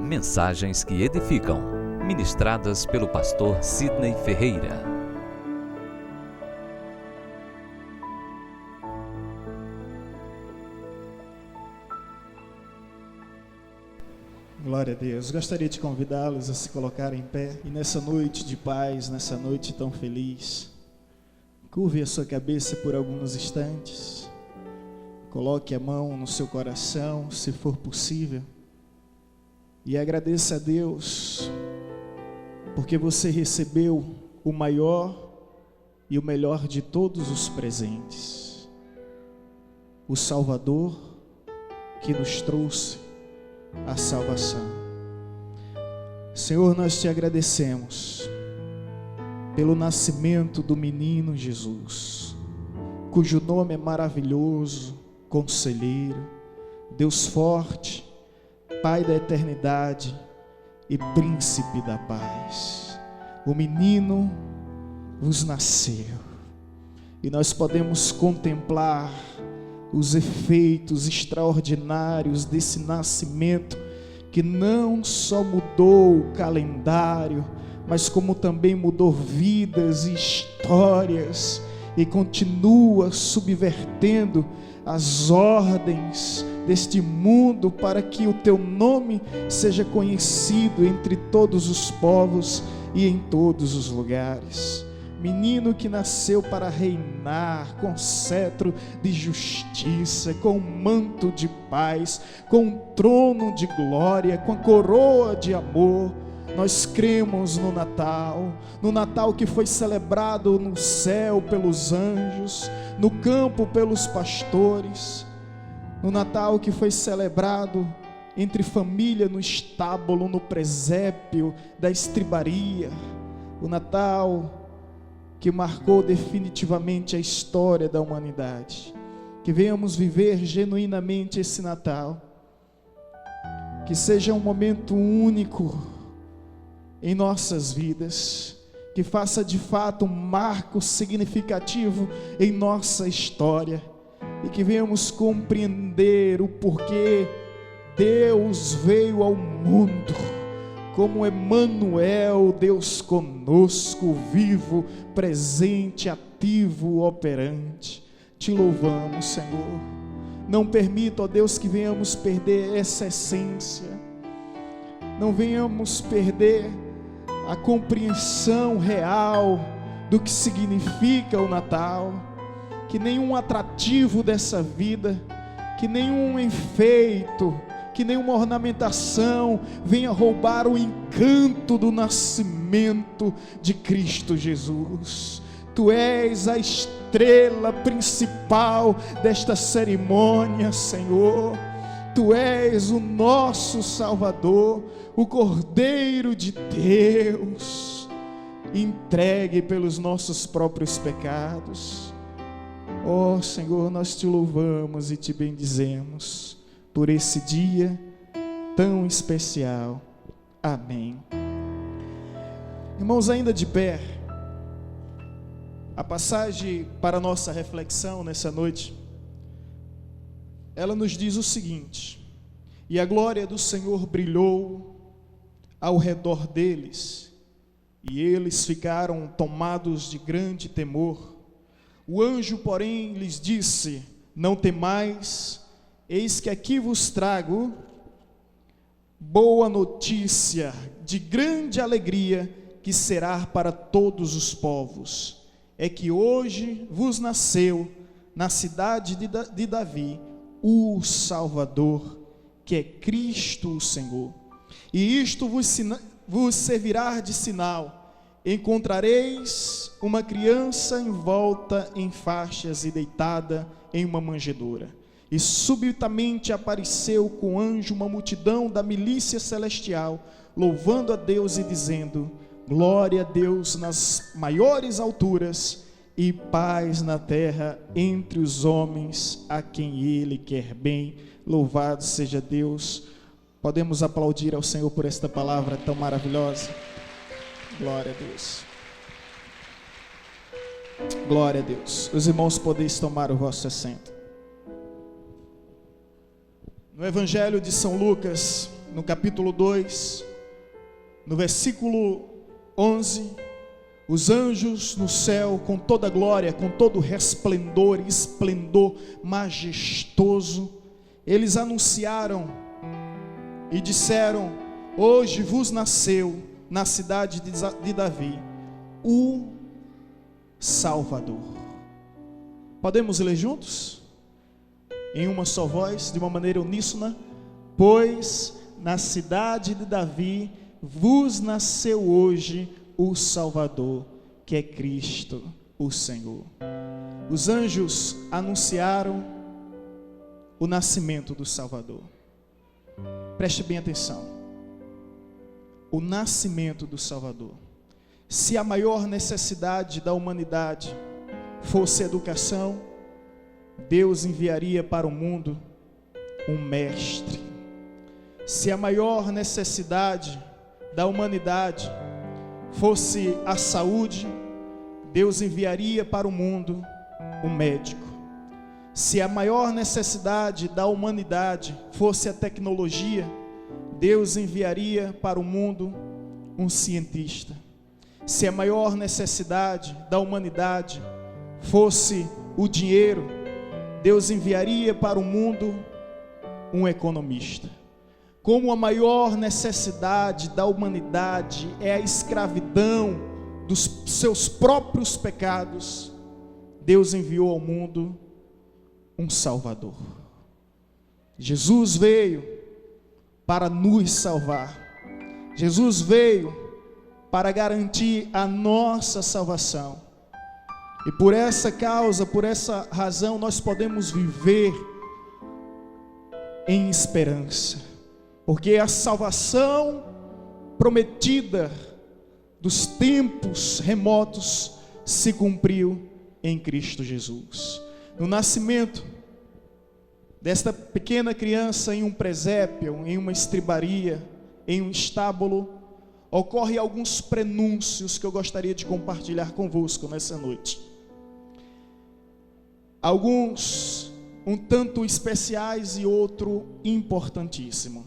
Mensagens que edificam, ministradas pelo pastor Sidney Ferreira. Glória a Deus. Gostaria de convidá-los a se colocarem em pé e nessa noite de paz, nessa noite tão feliz, curve a sua cabeça por alguns instantes, coloque a mão no seu coração, se for possível, e agradeça a Deus, porque você recebeu o maior e o melhor de todos os presentes, o Salvador que nos trouxe a salvação. Senhor, nós te agradecemos pelo nascimento do menino Jesus, cujo nome é maravilhoso, Conselheiro, Deus forte, Pai da eternidade e Príncipe da paz. O menino vos nasceu e nós podemos contemplar os efeitos extraordinários desse nascimento, que não só mudou o calendário, mas como também mudou vidas e histórias, e continua subvertendo as ordens deste mundo, para que o teu nome seja conhecido entre todos os povos e em todos os lugares. Menino que nasceu para reinar com cetro de justiça, com manto de paz, com um trono de glória, com a coroa de amor. Nós cremos no Natal que foi celebrado no céu pelos anjos, no campo pelos pastores, no Natal que foi celebrado entre família no estábulo, no presépio da estribaria, o Natal que marcou definitivamente a história da humanidade. Que venhamos viver genuinamente esse Natal, que seja um momento único em nossas vidas, que faça de fato um marco significativo em nossa história, e que venhamos compreender o porquê Deus veio ao mundo como Emanuel, Deus conosco, vivo, presente, ativo, operante. Te louvamos, Senhor. Não permita, ó Deus, que venhamos perder essa essência, não venhamos perder a compreensão real do que significa o Natal, que nenhum atrativo dessa vida, que nenhum enfeito, que nenhuma ornamentação venha roubar o encanto do nascimento de Cristo Jesus. Tu és a estrela principal desta cerimônia, Senhor. Tu és o nosso Salvador, o Cordeiro de Deus, entregue pelos nossos próprios pecados. Ó Senhor, nós te louvamos e te bendizemos por esse dia tão especial. Amém. Irmãos, ainda de pé, a passagem para a nossa reflexão nessa noite, ela nos diz o seguinte: e a glória do Senhor brilhou ao redor deles, e eles ficaram tomados de grande temor. O anjo, porém, lhes disse: não temais, eis que aqui vos trago boa notícia de grande alegria, que será para todos os povos. É que hoje vos nasceu na cidade de Davi o Salvador, que é Cristo o Senhor. E isto vos servirá de sinal: encontrareis uma criança envolta em faixas e deitada em uma manjedoura. E subitamente apareceu com o anjo uma multidão da milícia celestial, louvando a Deus e dizendo: glória a Deus nas maiores alturas, e paz na terra entre os homens a quem Ele quer bem. Louvado seja Deus. Podemos aplaudir ao Senhor por esta palavra tão maravilhosa. Glória a Deus. Glória a Deus. Os irmãos podeis tomar o vosso assento. No Evangelho de São Lucas, no capítulo 2, no versículo 11, os anjos no céu, com toda glória, com todo resplendor e esplendor majestoso, eles anunciaram e disseram: hoje vos nasceu na cidade de Davi o Salvador. Podemos ler juntos? Em uma só voz, de uma maneira uníssona. Pois na cidade de Davi vos nasceu hoje o Salvador, que é Cristo, o Senhor. Os anjos anunciaram o nascimento do Salvador. Preste bem atenção. O nascimento do Salvador. Se a maior necessidade da humanidade fosse educação, Deus enviaria para o mundo um mestre. Se a maior necessidade da humanidade fosse a saúde, Deus enviaria para o mundo um médico. Se a maior necessidade da humanidade fosse a tecnologia, Deus enviaria para o mundo um cientista. Se a maior necessidade da humanidade fosse o dinheiro, Deus enviaria para o mundo um economista. Como a maior necessidade da humanidade é a escravidão dos seus próprios pecados, Deus enviou ao mundo um Salvador. Jesus veio para nos salvar. Jesus veio para garantir a nossa salvação. E por essa causa, por essa razão, nós podemos viver em esperança. Porque a salvação prometida dos tempos remotos se cumpriu em Cristo Jesus. No nascimento desta pequena criança em um presépio, em uma estribaria, em um estábulo, ocorrem alguns prenúncios que eu gostaria de compartilhar convosco nessa noite. Alguns um tanto especiais e outro importantíssimo.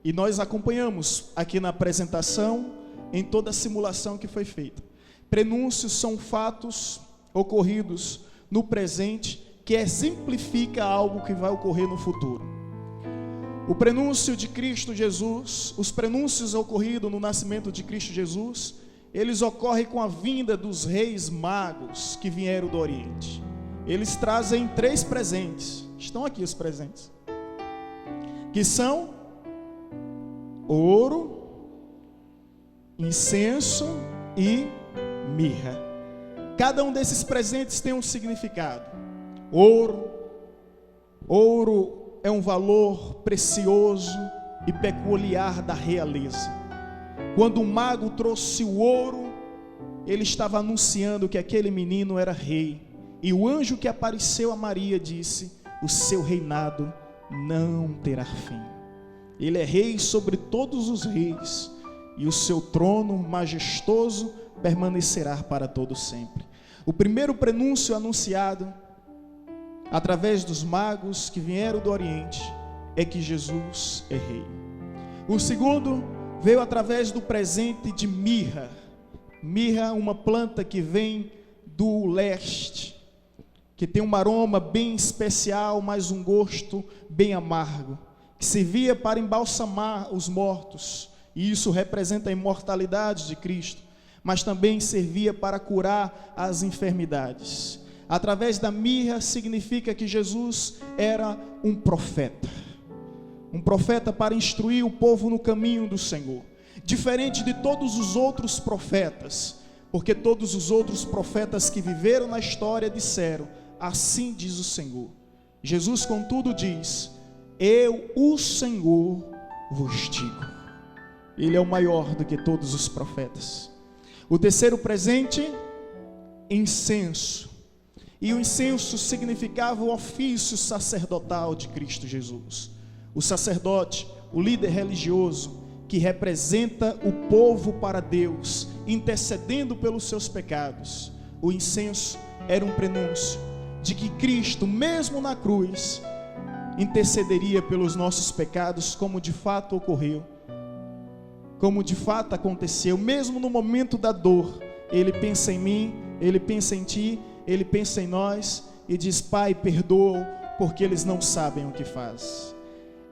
E nós acompanhamos aqui na apresentação, em toda a simulação que foi feita. Prenúncios são fatos ocorridos no presente que exemplifica algo que vai ocorrer no futuro. O prenúncio de Cristo Jesus, os prenúncios ocorridos no nascimento de Cristo Jesus, eles ocorrem com a vinda dos reis magos que vieram do Oriente. Eles trazem 3 presentes, estão aqui os presentes, que são ouro, incenso e mirra. Cada um desses presentes tem um significado. Ouro é um valor precioso e peculiar da realeza. Quando o mago trouxe o ouro, ele estava anunciando que aquele menino era rei. E o anjo que apareceu a Maria disse: o seu reinado não terá fim. Ele é rei sobre todos os reis, e o seu trono majestoso permanecerá para todo sempre. O primeiro prenúncio anunciado através dos magos que vieram do Oriente é que Jesus é rei. O segundo veio através do presente de mirra. Mirra, uma planta que vem do leste, que tem um aroma bem especial, mas um gosto bem amargo, que servia para embalsamar os mortos, e isso representa a imortalidade de Cristo, mas também servia para curar as enfermidades. Através da mirra significa que Jesus era um profeta para instruir o povo no caminho do Senhor, diferente de todos os outros profetas, porque todos os outros profetas que viveram na história disseram: assim diz o Senhor. Jesus, contudo, diz: eu, o Senhor, vos digo. Ele é o maior do que todos os profetas. O terceiro presente, incenso. E o incenso significava o ofício sacerdotal de Cristo Jesus. O sacerdote, o líder religioso, que representa o povo para Deus, intercedendo pelos seus pecados. O incenso era um prenúncio de que Cristo, mesmo na cruz, intercederia pelos nossos pecados, como de fato ocorreu, como de fato aconteceu. Mesmo no momento da dor, Ele pensa em mim, Ele pensa em ti, Ele pensa em nós e diz: Pai, perdoa, porque eles não sabem o que faz.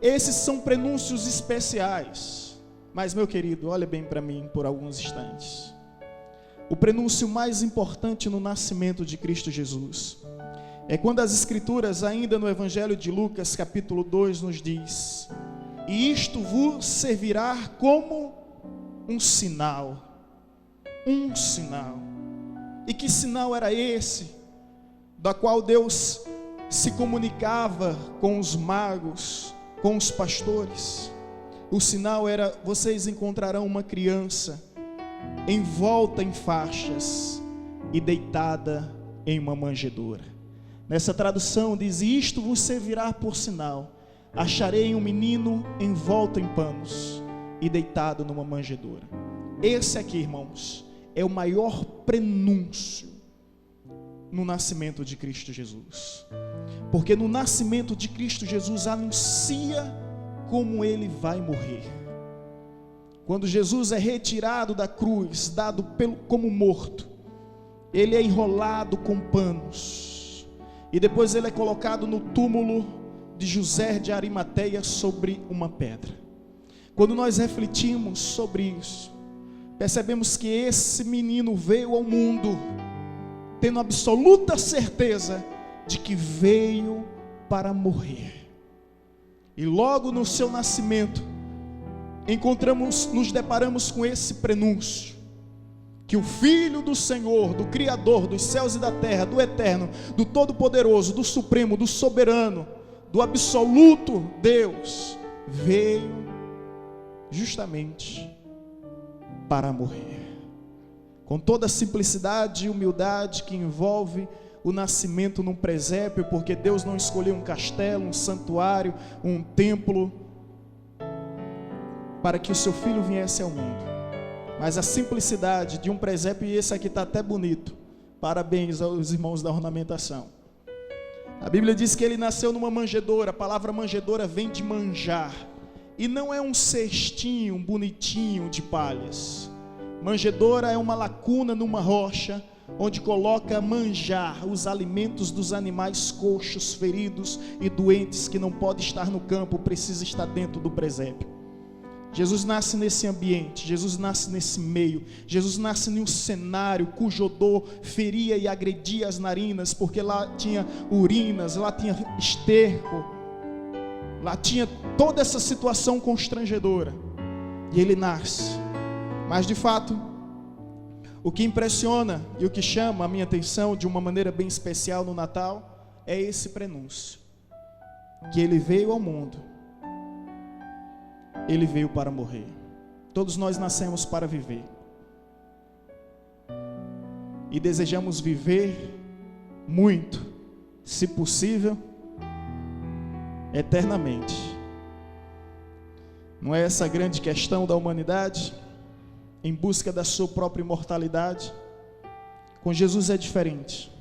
Esses são prenúncios especiais. Mas, meu querido, olha bem para mim por alguns instantes. O prenúncio mais importante no nascimento de Cristo Jesus é quando as Escrituras, ainda no Evangelho de Lucas, capítulo 2, nos diz: e isto vos servirá como um sinal. Um sinal. E que sinal era esse? Da qual Deus se comunicava com os magos, com os pastores. O sinal era: vocês encontrarão uma criança envolta em faixas e deitada em uma manjedoura. Nessa tradução diz: isto vos servirá por sinal, acharei um menino envolto em panos e deitado numa manjedoura. Esse aqui, irmãos, é o maior prenúncio no nascimento de Cristo Jesus, porque no nascimento de Cristo Jesus anuncia como Ele vai morrer. Quando Jesus é retirado da cruz, dado como morto, Ele é enrolado com panos, e depois Ele é colocado no túmulo de José de Arimateia sobre uma pedra. Quando nós refletimos sobre isso, percebemos que esse menino veio ao mundo tendo absoluta certeza de que veio para morrer. E logo no seu nascimento, nos deparamos com esse prenúncio, que o Filho do Senhor, do Criador dos céus e da terra, do Eterno, do Todo-Poderoso, do Supremo, do Soberano, do absoluto Deus, veio justamente para morrer. Com toda a simplicidade e humildade que envolve o nascimento num presépio, porque Deus não escolheu um castelo, um santuário, um templo, para que o seu filho viesse ao mundo, mas a simplicidade de um presépio. E esse aqui está até bonito, parabéns aos irmãos da ornamentação. A Bíblia diz que ele nasceu numa manjedoura. A palavra manjedoura vem de manjar, e não é um cestinho bonitinho de palhas. Manjedoura é uma lacuna numa rocha, onde coloca manjar, os alimentos dos animais coxos, feridos e doentes, que não pode estar no campo, precisa estar dentro do presépio. Jesus nasce nesse ambiente, Jesus nasce nesse meio, Jesus nasce em um cenário cujo odor feria e agredia as narinas, porque lá tinha urinas, lá tinha esterco, lá tinha toda essa situação constrangedora, e ele nasce. Mas de fato, o que impressiona e o que chama a minha atenção de uma maneira bem especial no Natal é esse prenúncio, que ele veio ao mundo, ele veio para morrer. Todos nós nascemos para viver, e desejamos viver muito, se possível, eternamente. Não é essa a grande questão da humanidade, em busca da sua própria imortalidade? Com Jesus é diferente.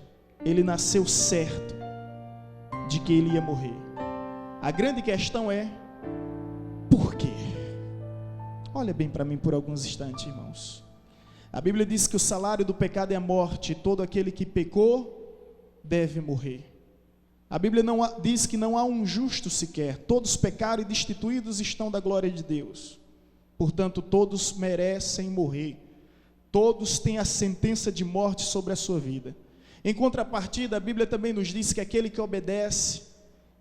Ele nasceu certo de que ele ia morrer. A grande questão é: por quê? Olha bem para mim por alguns instantes, irmãos. A Bíblia diz que o salário do pecado é a morte, e todo aquele que pecou deve morrer. A Bíblia diz que não há um justo sequer, todos pecaram e destituídos estão da glória de Deus. Portanto, todos merecem morrer, todos têm a sentença de morte sobre a sua vida. Em contrapartida, a Bíblia também nos diz que aquele que obedece,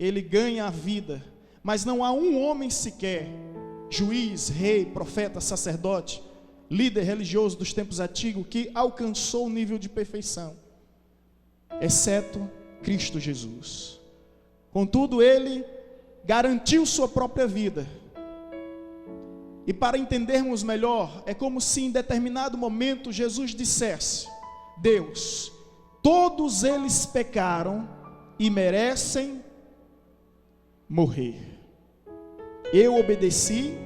ele ganha a vida. Mas não há um homem sequer, juiz, rei, profeta, sacerdote, líder religioso dos tempos antigos, que alcançou o nível de perfeição, exceto Cristo Jesus. Contudo, ele garantiu sua própria vida. E para entendermos melhor, é como se em determinado momento Jesus dissesse: Deus, todos eles pecaram e merecem morrer. Eu obedeci,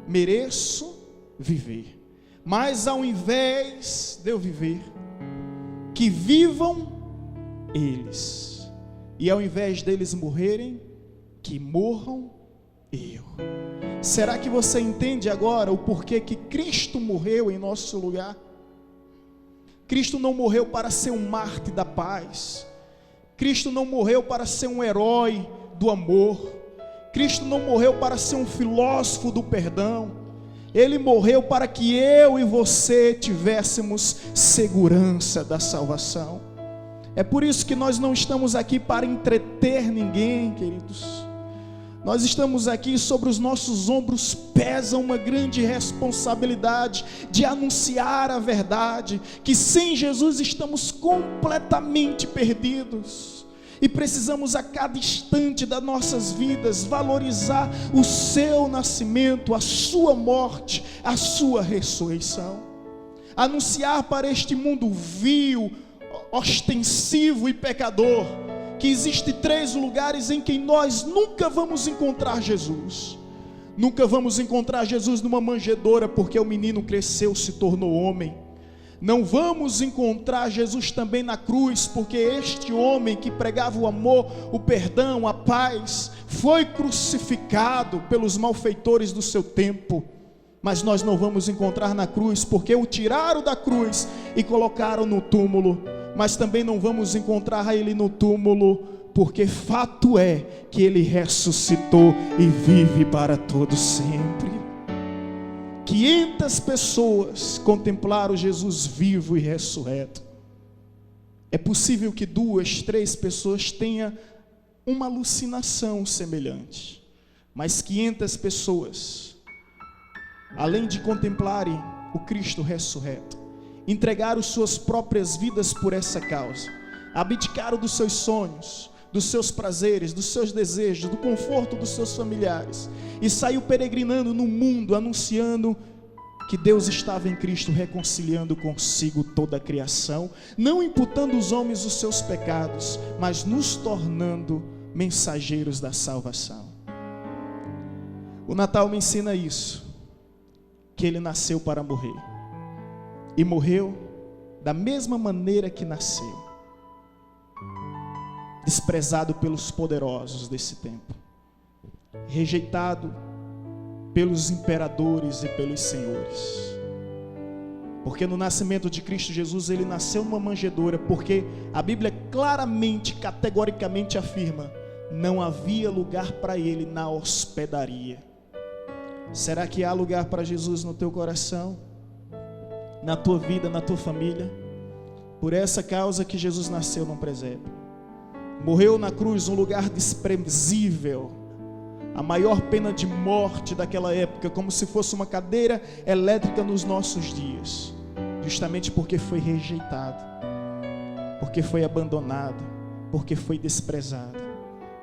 mereço viver. Mas ao invés de eu viver, que vivam eles. E ao invés deles morrerem, que morram eu. Será que você entende agora o porquê que Cristo morreu em nosso lugar? Cristo não morreu para ser um mártir da paz. Cristo não morreu para ser um herói do amor. Cristo não morreu para ser um filósofo do perdão. Ele morreu para que eu e você tivéssemos segurança da salvação. É por isso que nós não estamos aqui para entreter ninguém, queridos. Nós estamos aqui, sobre os nossos ombros pesa uma grande responsabilidade de anunciar a verdade, que sem Jesus estamos completamente perdidos. E precisamos a cada instante das nossas vidas valorizar o seu nascimento, a sua morte, a sua ressurreição. Anunciar para este mundo vil, ostensivo e pecador, que existe 3 lugares em que nós nunca vamos encontrar Jesus. Nunca vamos encontrar Jesus numa manjedoura, porque o menino cresceu, se tornou homem. Não vamos encontrar Jesus também na cruz, porque este homem que pregava o amor, o perdão, a paz, foi crucificado pelos malfeitores do seu tempo. Mas nós não vamos encontrar na cruz, porque o tiraram da cruz e colocaram no túmulo. Mas também não vamos encontrar ele no túmulo, porque fato é que ele ressuscitou e vive para todo sempre. 500 pessoas contemplaram Jesus vivo e ressurreto. É possível que 2, 3 pessoas tenham uma alucinação semelhante, mas 500 pessoas, além de contemplarem o Cristo ressurreto, entregaram suas próprias vidas por essa causa, abdicaram dos seus sonhos, dos seus prazeres, dos seus desejos, do conforto dos seus familiares, e saiu peregrinando no mundo, anunciando que Deus estava em Cristo, reconciliando consigo toda a criação, não imputando aos homens os seus pecados, mas nos tornando mensageiros da salvação. O Natal me ensina isso, que ele nasceu para morrer, e morreu da mesma maneira que nasceu, desprezado pelos poderosos desse tempo, rejeitado pelos imperadores e pelos senhores, porque no nascimento de Cristo Jesus, ele nasceu numa manjedoura, porque a Bíblia claramente, categoricamente afirma, não havia lugar para ele na hospedaria. Será que há lugar para Jesus no teu coração, na tua vida, na tua família? Por essa causa que Jesus nasceu num presépio, morreu na cruz, um lugar desprezível, a maior pena de morte daquela época, como se fosse uma cadeira elétrica nos nossos dias, justamente porque foi rejeitado, porque foi abandonado, porque foi desprezado.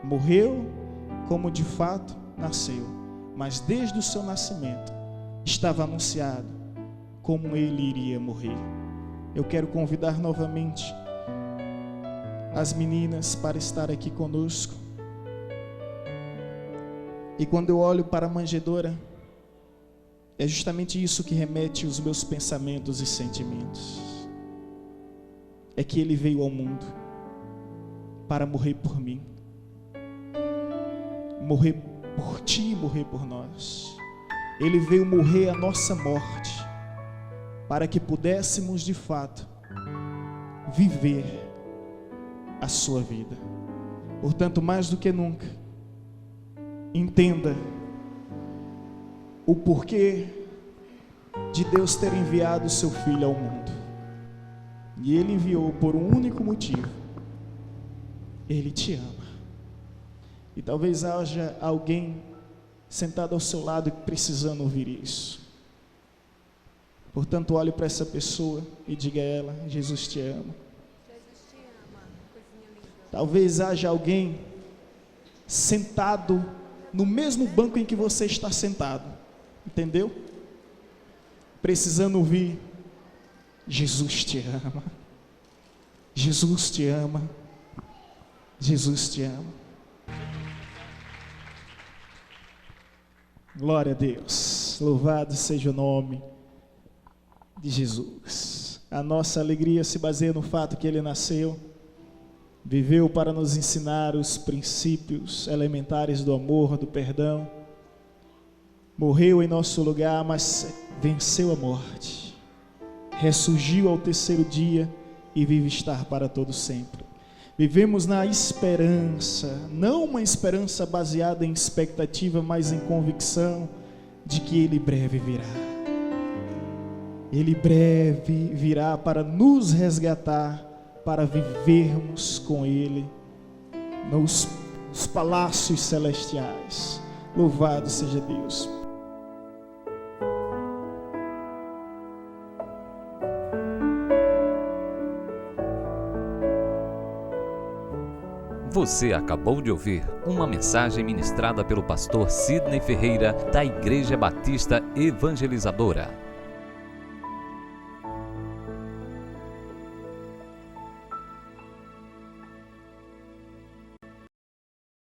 Morreu como de fato nasceu, mas desde o seu nascimento estava anunciado como ele iria morrer. Eu quero convidar novamente as meninas para estar aqui conosco. E quando eu olho para a manjedoura, é justamente isso que remete os meus pensamentos e sentimentos. É que ele veio ao mundo para morrer por mim, morrer por ti e morrer por nós. Ele veio morrer a nossa morte, para que pudéssemos de fato viver a sua vida. Portanto, mais do que nunca, entenda o porquê de Deus ter enviado o seu Filho ao mundo. E Ele enviou por um único motivo: Ele te ama. E talvez haja alguém sentado ao seu lado precisando ouvir isso. Portanto, olhe para essa pessoa e diga a ela: Jesus te ama. Jesus te ama, coisinha linda. Talvez haja alguém sentado no mesmo banco em que você está sentado, entendeu? Precisando ouvir: Jesus te ama. Jesus te ama. Jesus te ama. Glória a Deus. Louvado seja o nome de Jesus. A nossa alegria se baseia no fato que Ele nasceu, viveu para nos ensinar os princípios elementares do amor, do perdão, morreu em nosso lugar, mas venceu a morte, ressurgiu ao terceiro dia e vive estar para todo sempre. Vivemos na esperança, não uma esperança baseada em expectativa, mas em convicção de que Ele breve virá. Ele breve virá para nos resgatar, para vivermos com Ele nos palácios celestiais. Louvado seja Deus. Você acabou de ouvir uma mensagem ministrada pelo pastor Sidney Ferreira, da Igreja Batista Evangelizadora.